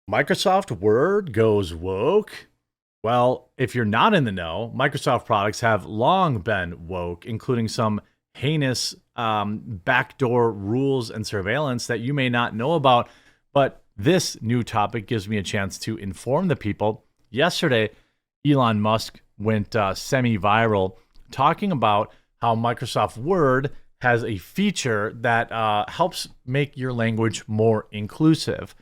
Microsoft Word goes woke? Well, if you're not in the know, Microsoft products have long been woke, including some heinous backdoor rules and surveillance that you may not know about. But this new topic gives me a chance to inform the people. Yesterday, Elon Musk went semi-viral talking about how Microsoft Word has a feature that helps make your language more inclusive.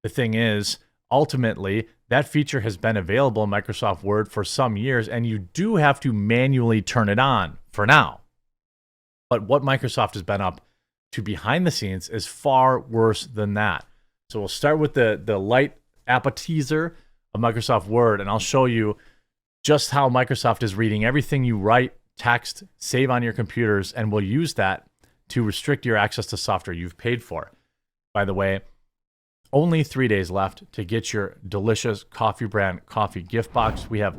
The thing is, ultimately, that feature has been available in Microsoft Word for some years, and you do have to manually turn it on for now. But what Microsoft has been up to behind the scenes is far worse than that. So we'll start with the light appetizer of Microsoft Word, and I'll show you just how Microsoft is reading everything you write, text, save on your computers, and will use that to restrict your access to software you've paid for. By the way, only 3 days left to get your delicious coffee brand coffee gift box. We have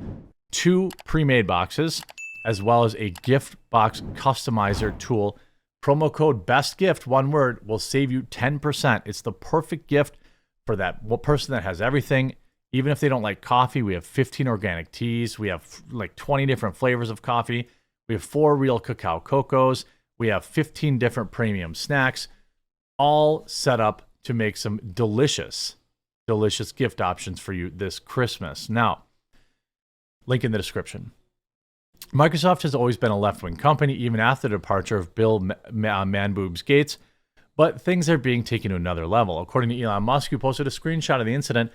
2 pre-made boxes, as well as a gift box customizer tool. Promo code BESTGIFT, one word, will save you 10%. It's the perfect gift for that person that has everything. Even if they don't like coffee, we have 15 organic teas. We have like 20 different flavors of coffee. We have 4 real cacao cocos. We have 15 different premium snacks, all set up to make some delicious gift options for you this Christmas. Now, link in the description. Microsoft has always been a left-wing company, even after the departure of Bill Manboobs Gates, but things are being taken to another level. According to Elon Musk, who posted a screenshot of the incident,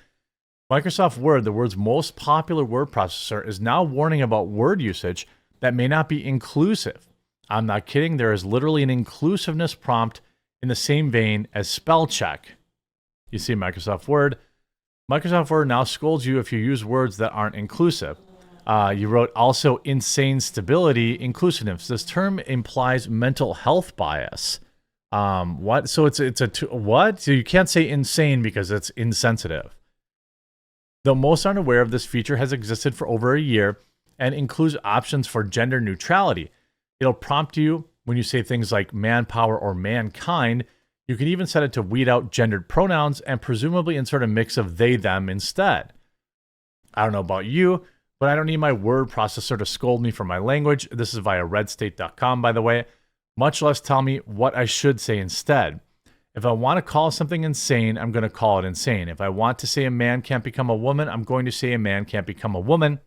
Microsoft Word, the world's most popular word processor, is now warning about word usage that may not be inclusive. I'm not kidding. There is literally an inclusiveness prompt in the same vein as spell check. You see Microsoft Word. Microsoft Word now scolds you if you use words that aren't inclusive. You wrote also insane stability inclusiveness. This term implies mental health bias. What? So what? So you can't say insane because it's insensitive. Though most aren't aware of this feature has existed for over a year and includes options for gender neutrality. It'll prompt you when you say things like manpower or mankind. You can even set it to weed out gendered pronouns and presumably insert a mix of they, them instead. I don't know about you, but I don't need my word processor to scold me for my language. This is via redstate.com, by the way, much less tell me what I should say instead. If I want to call something insane, I'm going to call it insane. If I want to say a man can't become a woman, I'm going to say a man can't become a woman.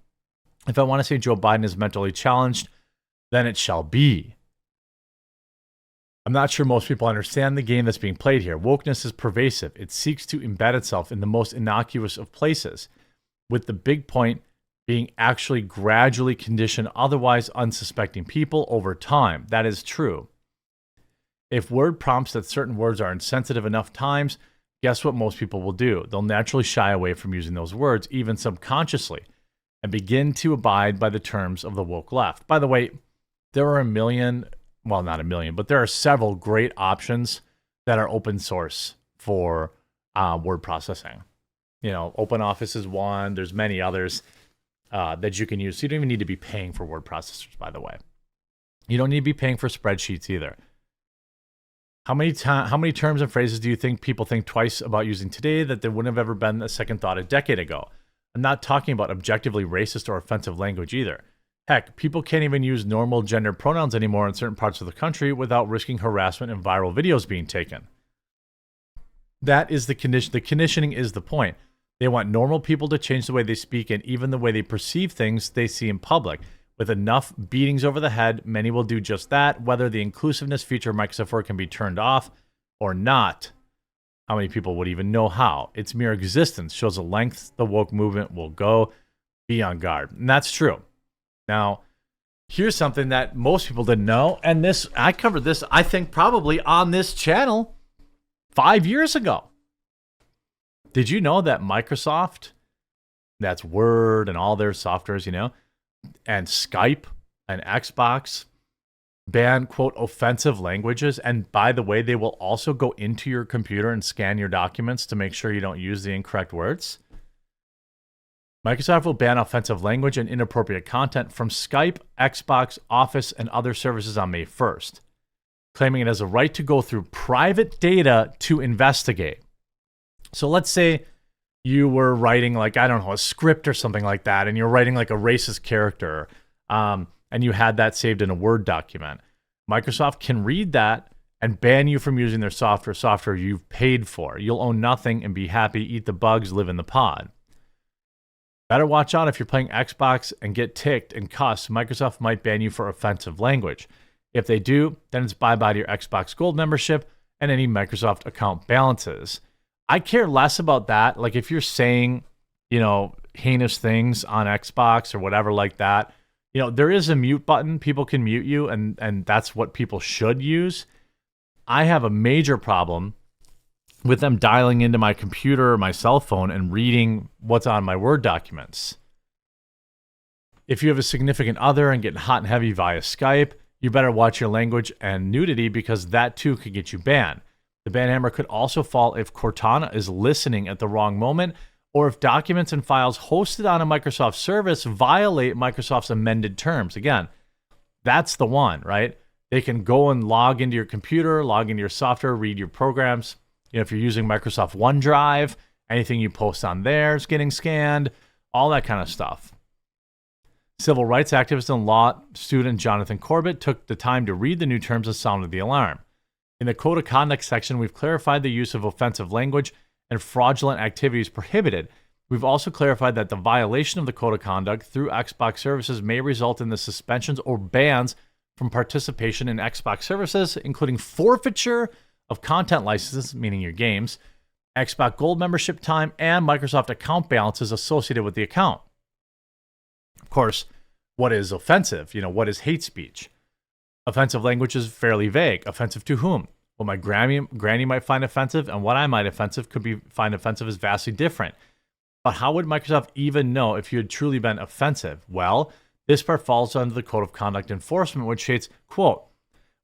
If I want to say Joe Biden is mentally challenged, then it shall be. I'm not sure most people understand the game that's being played here. Wokeness is pervasive. It seeks to embed itself in the most innocuous of places, with the big point being actually gradually condition otherwise unsuspecting people over time. That is true. If Word prompts that certain words are insensitive enough times, guess what most people will do? They'll naturally shy away from using those words, even subconsciously, and begin to abide by the terms of the woke left. By the way, there are not a million, but there are several great options that are open source for word processing. You know, OpenOffice is one. There's many others that you can use. So you don't even need to be paying for word processors, by the way. You don't need to be paying for spreadsheets either. How many terms and phrases do you think people think twice about using today that there wouldn't have ever been a second thought a decade ago? I'm not talking about objectively racist or offensive language either. Heck, people can't even use normal gender pronouns anymore in certain parts of the country without risking harassment and viral videos being taken. That is the condition. The conditioning is the point. They want normal people to change the way they speak and even the way they perceive things they see in public. With enough beatings over the head, many will do just that, whether the inclusiveness feature of Microsoft Word can be turned off or not. How many people would even know how? Its mere existence shows the length the woke movement will go. Be on guard. And that's true. Now, here's something that most people didn't know, and I covered this, I think, probably on this channel 5 years ago. Did you know that Microsoft, that's Word and all their softwares, and Skype and Xbox ban, quote, offensive languages? And by the way, they will also go into your computer and scan your documents to make sure you don't use the incorrect words. Microsoft will ban offensive language and inappropriate content from Skype, Xbox, Office, and other services on May 1st, claiming it has a right to go through private data to investigate. So let's say you were writing like, I don't know, a script or something like that, and you're writing like a racist character, and you had that saved in a Word document. Microsoft can read that and ban you from using their software you've paid for. You'll own nothing and be happy, eat the bugs, live in the pod. Better watch out if you're playing Xbox and get ticked and cuss. Microsoft might ban you for offensive language. If they do, then it's bye-bye to your Xbox Gold membership and any Microsoft account balances. I care less about that. Like if you're saying, heinous things on Xbox or whatever like that, there is a mute button. People can mute you, and that's what people should use. I have a major problem with them dialing into my computer or my cell phone and reading what's on my Word documents. If you have a significant other and get hot and heavy via Skype, you better watch your language and nudity, because that too could get you banned. The ban hammer could also fall if Cortana is listening at the wrong moment, or if documents and files hosted on a Microsoft service violate Microsoft's amended terms. Again, that's the one, right? They can go and log into your computer, log into your software, read your programs. If you're using Microsoft OneDrive, anything you post on there is getting scanned, all that kind of stuff. Civil rights activist and law student Jonathan Corbett took the time to read the new terms and sounded the alarm. In the Code of Conduct section, we've clarified the use of offensive language and fraudulent activities prohibited. We've also clarified that the violation of the Code of Conduct through Xbox services may result in the suspensions or bans from participation in Xbox services, including forfeiture of content licenses, meaning your games, Xbox Gold membership time, and Microsoft account balances associated with the account. Of course, what is offensive? What is hate speech? Offensive language is fairly vague. Offensive to whom? What my granny might find offensive and what I might find offensive is vastly different. But how would Microsoft even know if you had truly been offensive? Well, this part falls under the Code of Conduct enforcement, which states, quote,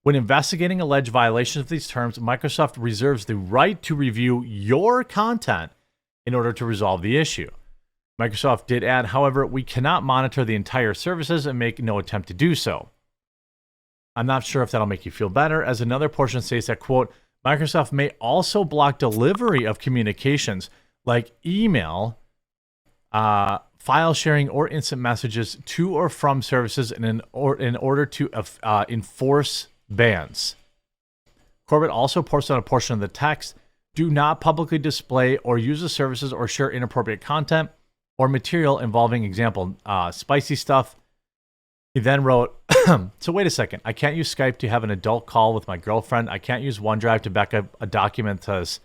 when investigating alleged violations of these terms, Microsoft reserves the right to review your content in order to resolve the issue. Microsoft did add, however, we cannot monitor the entire services and make no attempt to do so. I'm not sure if that'll make you feel better, as another portion states that, quote, Microsoft may also block delivery of communications like email, file sharing, or instant messages to or from services in order to enforce bans. Corbett also posted on a portion of the text, do not publicly display or use the services or share inappropriate content or material involving, example, spicy stuff. He then wrote, so wait a second, I can't use Skype to have an adult call with my girlfriend. I can't use OneDrive to back up a document that has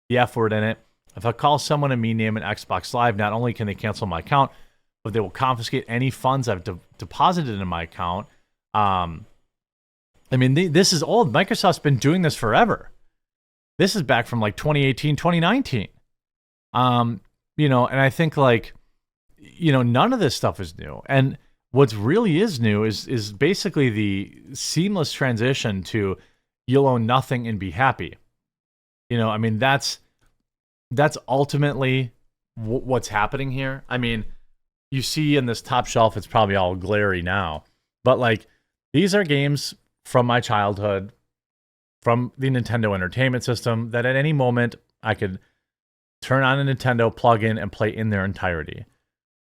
the F word in it. If I call someone and me name an Xbox Live, not only can they cancel my account, but they will confiscate any funds I've deposited in my account. This is old. Microsoft's been doing this forever. This is back from like 2018, 2019. And I think none of this stuff is new. And what's really is new is basically the seamless transition to you'll own nothing and be happy. That's ultimately what's happening here. You see in this top shelf, it's probably all glary now, but these are games from my childhood, from the Nintendo Entertainment System, that at any moment I could turn on a Nintendo, plug in, and play in their entirety.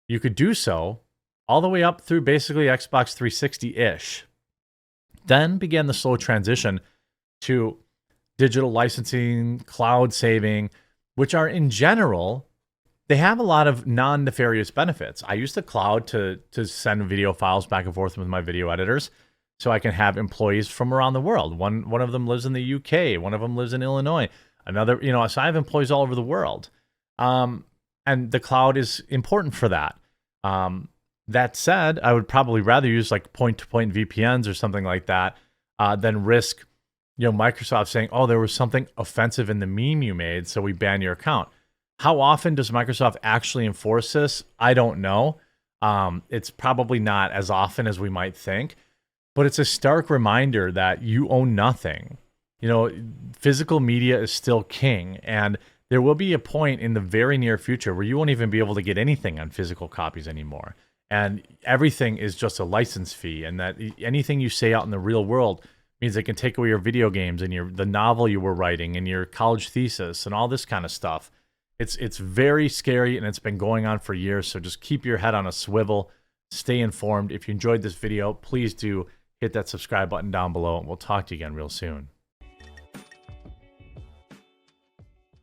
You could do so all the way up through basically Xbox 360-ish. Then began the slow transition to digital licensing, cloud saving, which are in general, they have a lot of non-nefarious benefits. I use the cloud to send video files back and forth with my video editors, so I can have employees from around the world. One of them lives in the UK, one of them lives in Illinois, another, so I have employees all over the world. And the cloud is important for that. That said, I would probably rather use point-to-point VPNs or something like that than risk, Microsoft saying, oh, there was something offensive in the meme you made, so we ban your account. How often does Microsoft actually enforce this? I don't know. It's probably not as often as we might think, but it's a stark reminder that you own nothing. Physical media is still king, and there will be a point in the very near future where you won't even be able to get anything on physical copies anymore. And everything is just a license fee, and that anything you say out in the real world means they can take away your video games and the novel you were writing and your college thesis and all this kind of stuff. It's very scary, and it's been going on for years. So just keep your head on a swivel. Stay informed. If you enjoyed this video, please do hit that subscribe button down below, and we'll talk to you again real soon.